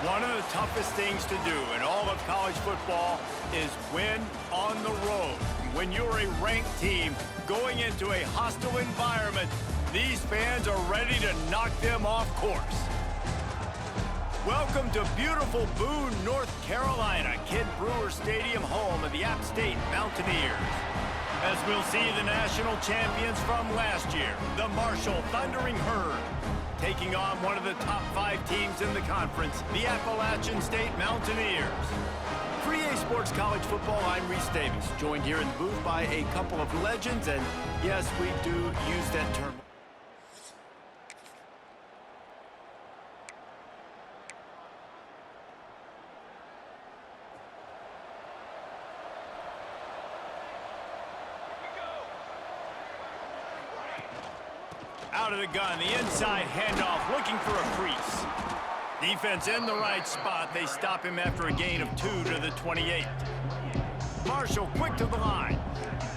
One of the toughest things to do in all of college football is win on the road. When you're a ranked team going into a hostile environment, these fans are ready to knock them off course. Welcome to beautiful Boone, North Carolina, Kid Brewer Stadium, home of the App State Mountaineers. As we'll see the national champions from last year, the Marshall Thundering Herd, taking on one of the top 5 teams in the conference, the Appalachian State Mountaineers. For EA Sports College Football, I'm Reese Davis, joined here in the booth by a couple of legends, and yes, we do use that term. Out of the gun, the inside handoff, looking for a crease. Defense in the right spot. They stop him after a gain of 2 to the 28. Marshall quick to the line.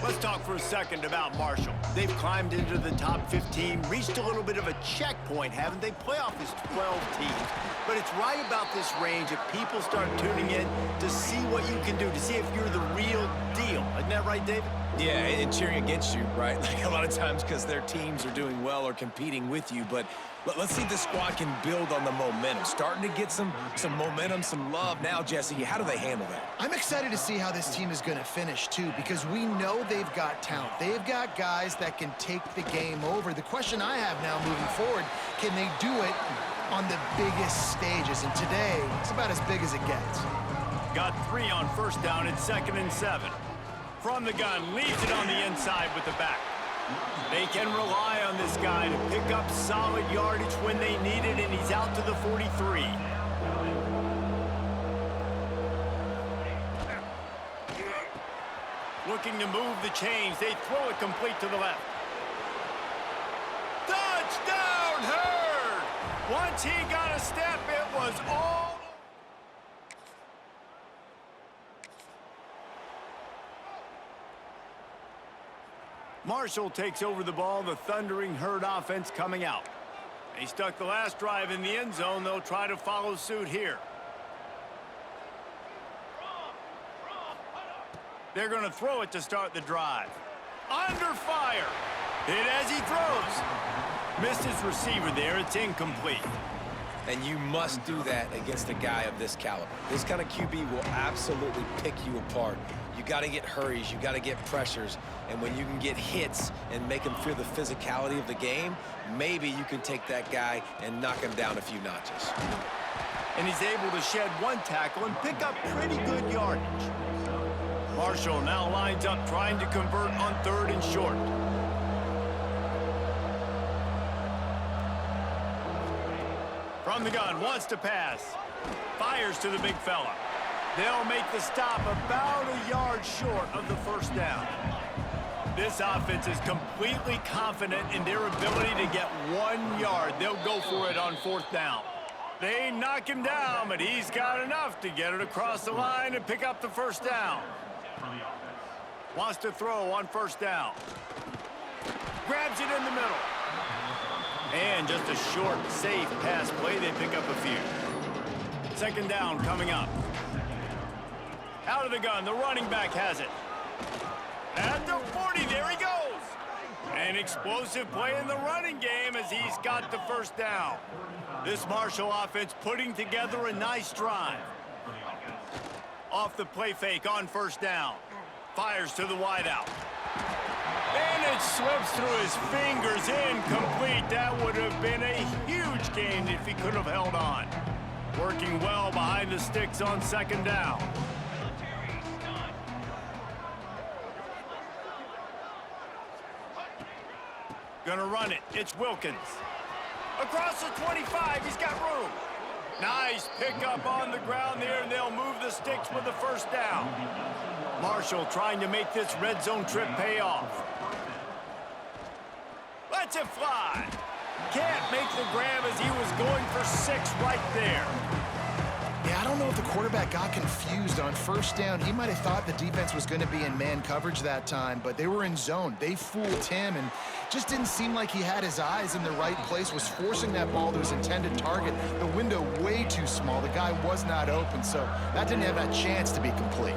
Let's talk for a second about Marshall. They've climbed into the top 15, reached a little bit of a checkpoint, haven't they? Playoff is 12 teams. But it's right about this range if people start tuning in to see what you can do, to see if you're the real deal. Isn't that right, David? Yeah, and cheering against you, right? Like a lot of times because their teams are doing well or competing with you. But let's see if this squad can build on the momentum. Starting to get some momentum, some love. Now, Jesse, how do they handle that? I'm excited to see how this team is going to finish, too, because we know they've got talent. They've got guys that can take the game over. The question I have now moving forward, can they do it on the biggest stages? And today, it's about as big as it gets. Got 3 on first down. It's 2nd and 7. From the gun, leaves it on the inside with the back. They can rely on this guy to pick up solid yardage when they need it, and he's out to the 43. Looking to move the chains. They throw it complete to the left. Touchdown, Herd! Once he got a step, it was all... Marshall takes over the ball, the Thundering Herd offense coming out. They stuck the last drive in the end zone. They'll try to follow suit here. They're going to throw it to start the drive. Under fire. Hit as he throws. Missed his receiver there. It's incomplete. And you must do that against a guy of this caliber. This kind of QB will absolutely pick you apart. You got to get hurries, you got to get pressures, and when you can get hits and make him feel the physicality of the game, maybe you can take that guy and knock him down a few notches. And he's able to shed 1 tackle and pick up pretty good yardage. Marshall now lines up trying to convert on 3rd and short. From the gun, wants to pass. Fires to the big fella. They'll make the stop about a yard short of the first down. This offense is completely confident in their ability to get 1 yard. They'll go for it on 4th down. They knock him down, but he's got enough to get it across the line and pick up the first down. Wants to throw on 1st down. Grabs it in the middle. And just a short, safe pass play. They pick up a few. 2nd down coming up. Out of the gun, the running back has it. At the 40, there he goes. An explosive play in the running game as he's got the 1st down. This Marshall offense putting together a nice drive. Off the play fake on 1st down. Fires to the wideout. And it slips through his fingers, incomplete. That would have been a huge gain if he could have held on. Working well behind the sticks on 2nd down. Gonna run it. It's Wilkins. Across the 25, he's got room. Nice pickup on the ground there, and they'll move the sticks with the 1st down. Marshall trying to make this red zone trip pay off. Lets it fly. Can't make the grab as he was going for 6 right there. Yeah, I don't know if the quarterback got confused on first down. He might have thought the defense was going to be in man coverage that time, but they were in zone. They fooled him and just didn't seem like he had his eyes in the right place, was forcing that ball to his intended target. The window way too small. The guy was not open, so that didn't have a chance to be complete.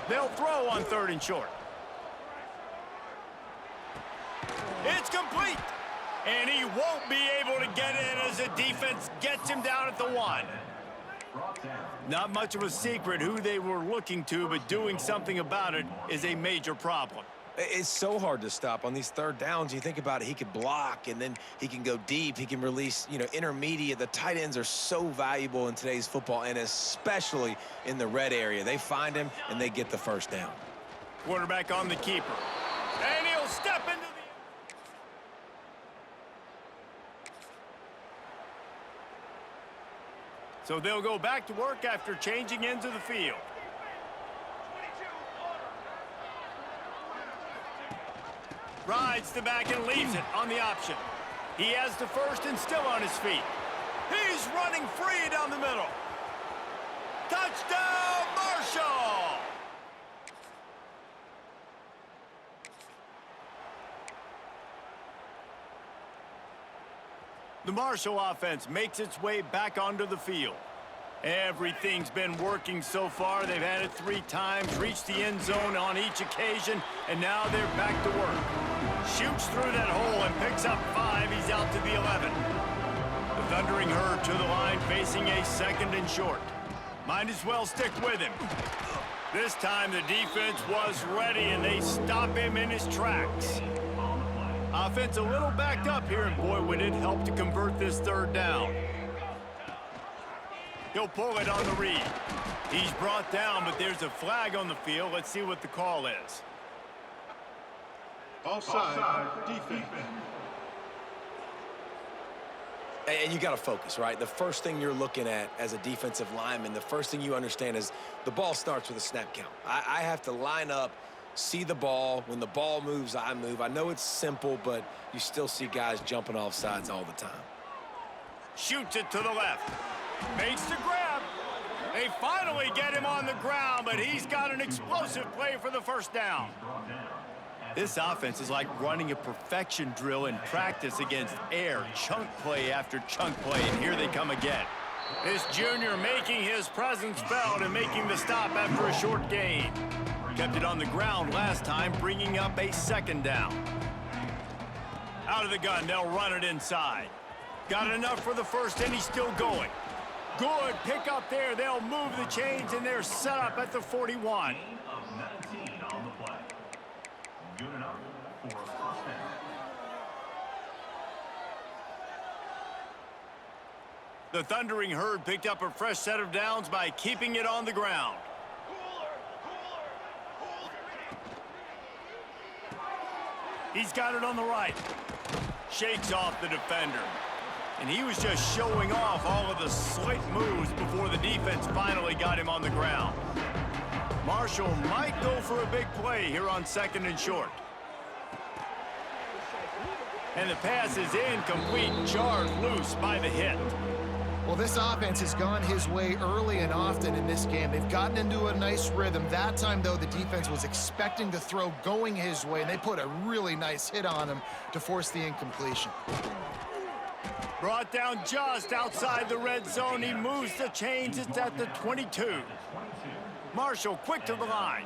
They'll throw on 3rd and short. It's complete. And he won't be able to get in as the defense gets him down at the 1. Not much of a secret who they were looking to, but doing something about it is a major problem. It's so hard to stop on these 3rd downs. You think about it, he could block, and then he can go deep. He can release, intermediate. The tight ends are so valuable in today's football, and especially in the red area. They find him, and they get the 1st down. Quarterback on the keeper. And he'll step into the... So they'll go back to work after changing into the field. Rides the back and leaves it on the option. He has the 1st and still on his feet. He's running free down the middle. Touchdown, Marshall! The Marshall offense makes its way back onto the field. Everything's been working so far. They've had it 3 times, reached the end zone on each occasion, and now they're back to work. Shoots through that hole and picks up 5. He's out to the 11. The Thundering Herd to the line, facing a 2nd and short. Might as well stick with him. This time the defense was ready, and they stop him in his tracks. Offense a little backed up here, and boy, would it help to convert this 3rd down. He'll pull it on the read. He's brought down, but there's a flag on the field. Let's see what the call is. Offside, defense. And you got to focus, right? The first thing you're looking at as a defensive lineman, the first thing you understand is the ball starts with a snap count. I have to line up, see the ball. When the ball moves, I move. I know it's simple, but you still see guys jumping off sides all the time. Shoots it to the left. Makes the grab. They finally get him on the ground, but he's got an explosive play for the 1st down. This offense is like running a perfection drill in practice against air, chunk play after chunk play, and here they come again. This junior making his presence felt and making the stop after a short gain. Kept it on the ground last time, bringing up a 2nd down. Out of the gun, they'll run it inside. Got enough for the 1st, and he's still going. Good pick up there. They'll move the chains, and they're set up at the 41. Good enough for a 1st down. The Thundering Herd picked up a fresh set of downs by keeping it on the ground. He's got it on the right. Shakes off the defender. And he was just showing off all of the slick moves before the defense finally got him on the ground. Marshall might go for a big play here on 2nd and short. And the pass is incomplete, jarred loose by the hit. Well, this offense has gone his way early and often in this game. They've gotten into a nice rhythm. That time, though, the defense was expecting the throw going his way, and they put a really nice hit on him to force the incompletion. Brought down just outside the red zone. He moves the chains. It's at the 22. Marshall quick to the line.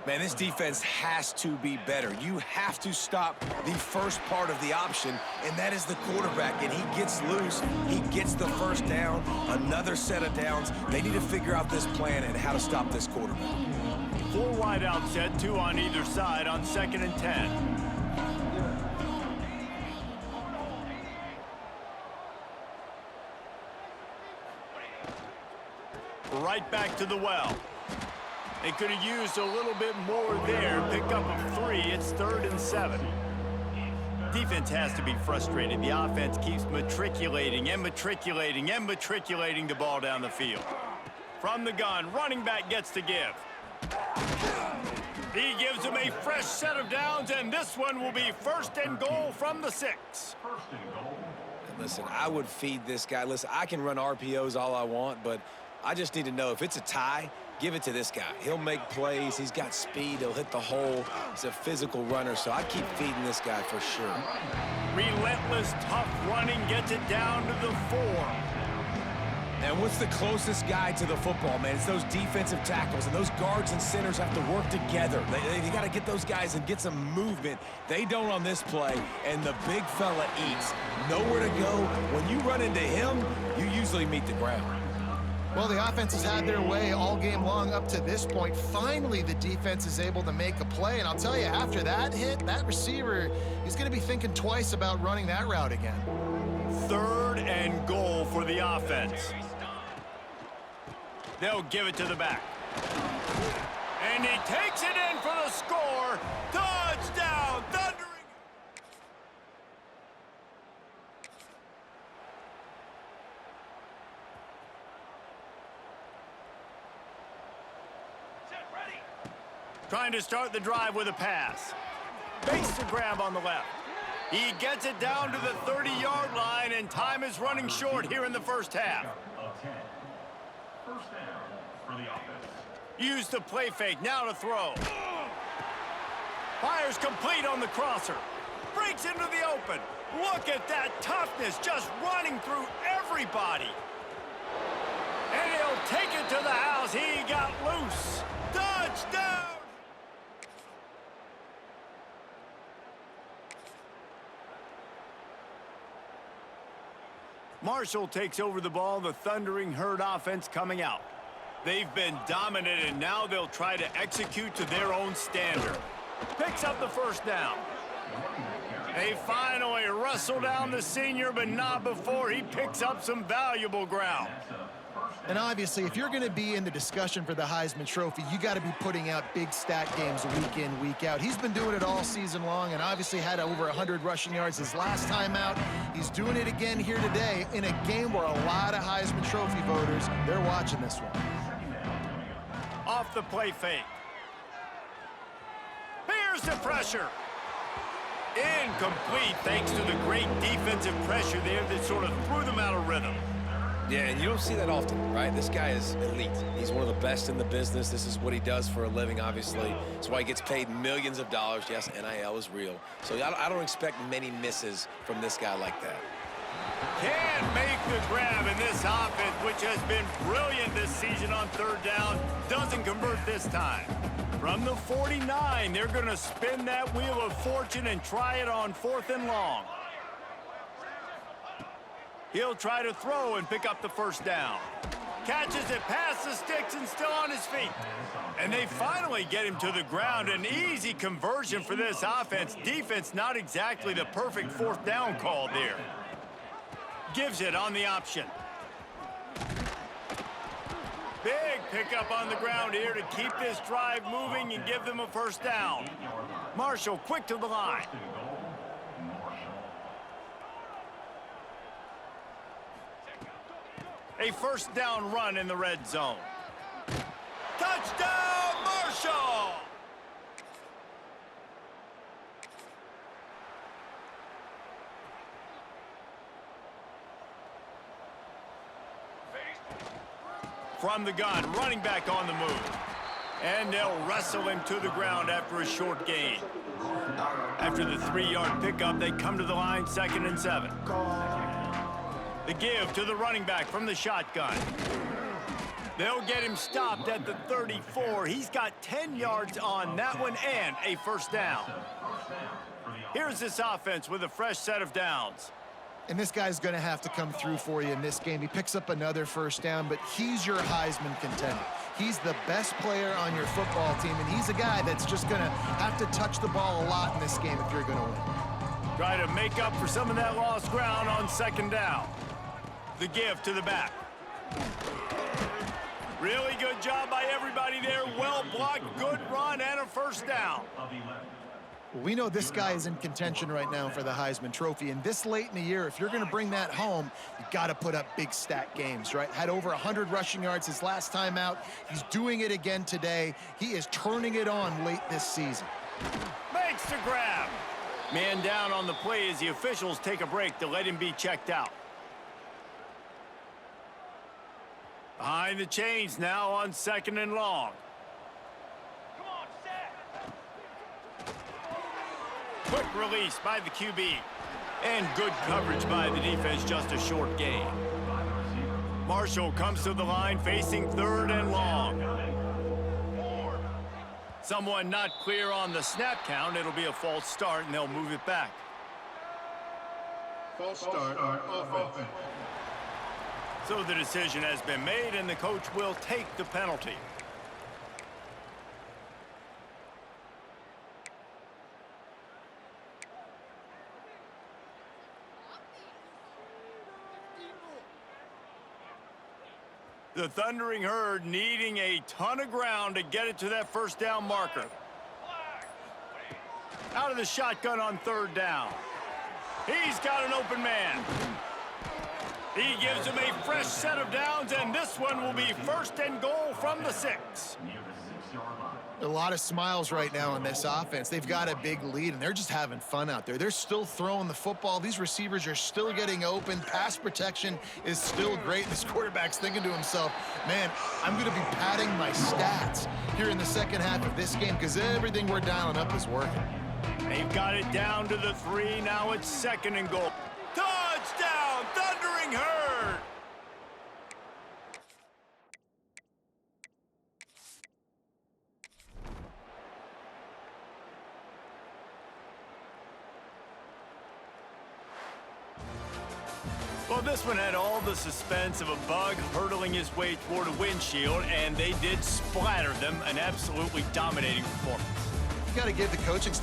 Man, this defense has to be better. You have to stop the first part of the option, and that is the quarterback. And he gets loose. He gets the 1st down, another set of downs. They need to figure out this plan and how to stop this quarterback. 4 wide out set, 2 on either side on 2nd and 10. Right back to the well. They could have used a little bit more there. Pick up a 3. It's 3rd and 7. Defense has to be frustrated. The offense keeps matriculating and matriculating and matriculating the ball down the field. From the gun, running back gets to give. He gives him a fresh set of downs, and this one will be 1st and goal from the 6. First and goal. Listen, I would feed this guy. Listen, I can run RPOs all I want, but I just need to know if it's a tie, give it to this guy. He'll make plays. He's got speed. He'll hit the hole. He's a physical runner, so I keep feeding this guy for sure. Relentless, tough running gets it down to the 4. And what's the closest guy to the football, man? It's those defensive tackles, and those guards and centers have to work together. They got to get those guys and get some movement. They don't on this play, and the big fella eats. Nowhere to go. When you run into him, you usually meet the ground. Well, the offense has had their way all game long up to this point. Finally, the defense is able to make a play, and I'll tell you, after that hit, that receiver, he's going to be thinking twice about running that route again. 3rd and goal for the offense. They'll give it to the back. And he takes it in for the score. Touchdown, Thundering. Trying to start the drive with a pass. Fakes the grab on the left. He gets it down to the 30-yard line, and time is running short here in the first half. Of 10. First down for the offense. Use the play fake, now to throw. Fires complete on the crosser. Breaks into the open. Look at that toughness, just running through everybody. And he'll take it to the house. He got loose. Touchdown! Marshall takes over the ball, the Thundering Herd offense coming out. They've been dominant, and now they'll try to execute to their own standard. Picks up the first down. They finally wrestle down the senior, but not before he picks up some valuable ground. And obviously, if you're going to be in the discussion for the Heisman Trophy, you got to be putting out big stat games week in, week out. He's been doing it all season long and obviously had over 100 rushing yards his last time out. He's doing it again here today in a game where a lot of Heisman Trophy voters, they're watching this one. Off the play fake. Here's the pressure. Incomplete thanks to the great defensive pressure there that sort of threw them out of rhythm. Yeah, and you don't see that often, right? This guy is elite. He's one of the best in the business. This is what he does for a living, obviously. That's why he gets paid millions of dollars. Yes, NIL is real. So I don't expect many misses from this guy like that. Can't make the grab in this offense, which has been brilliant this season on 3rd down. Doesn't convert this time. From the 49, they're going to spin that wheel of fortune and try it on 4th and long. He'll try to throw and pick up the first down. Catches it past the sticks and still on his feet. And they finally get him to the ground. An easy conversion for this offense. Defense not exactly the perfect 4th down call there. Gives it on the option. Big pickup on the ground here to keep this drive moving and give them a first down. Marshall quick to the line. A first down run in the red zone. Touchdown, Marshall! From the gun, running back on the move. And they'll wrestle him to the ground after a short gain. After the 3-yard pickup, they come to the line, 2nd and 7. The give to the running back from the shotgun. They'll get him stopped at the 34. He's got 10 yards on that one and a first down. Here's this offense with a fresh set of downs. And this guy's going to have to come through for you in this game. He picks up another first down, but he's your Heisman contender. He's the best player on your football team, and he's a guy that's just going to have to touch the ball a lot in this game if you're going to win. Try to make up for some of that lost ground on 2nd down. The give to the back. Really good job by everybody there. Well blocked, good run, and a first down. We know this guy is in contention right now for the Heisman Trophy, and this late in the year, if you're going to bring that home, you got to put up big stat games, right? Had over 100 rushing yards his last time out. He's doing it again today. He is turning it on late this season. Makes the grab. Man down on the play as the officials take a break to let him be checked out. Behind the chains now on 2nd and long. Quick release by the QB. And good coverage by the defense, just a short gain. Marshall comes to the line facing 3rd and long. Someone not clear on the snap count. It'll be a false start, and they'll move it back. False start, offense. So the decision has been made, and the coach will take the penalty. The Thundering Herd needing a ton of ground to get it to that 1st down marker. Out of the shotgun on 3rd down. He's got an open man. He gives him a fresh set of downs, and this one will be 1st and goal from the 6. A lot of smiles right now on this offense. They've got a big lead, and they're just having fun out there. They're still throwing the football. These receivers are still getting open. Pass protection is still great. This quarterback's thinking to himself, man, I'm going to be padding my stats here in the second half of this game because everything we're dialing up is working. They've got it down to the 3. Now it's 2nd and goal. Touchdown, Thundering Herd! Well, this one had all the suspense of a bug hurtling his way toward a windshield, and they did splatter them. An absolutely dominating performance. You got to give the coaching staff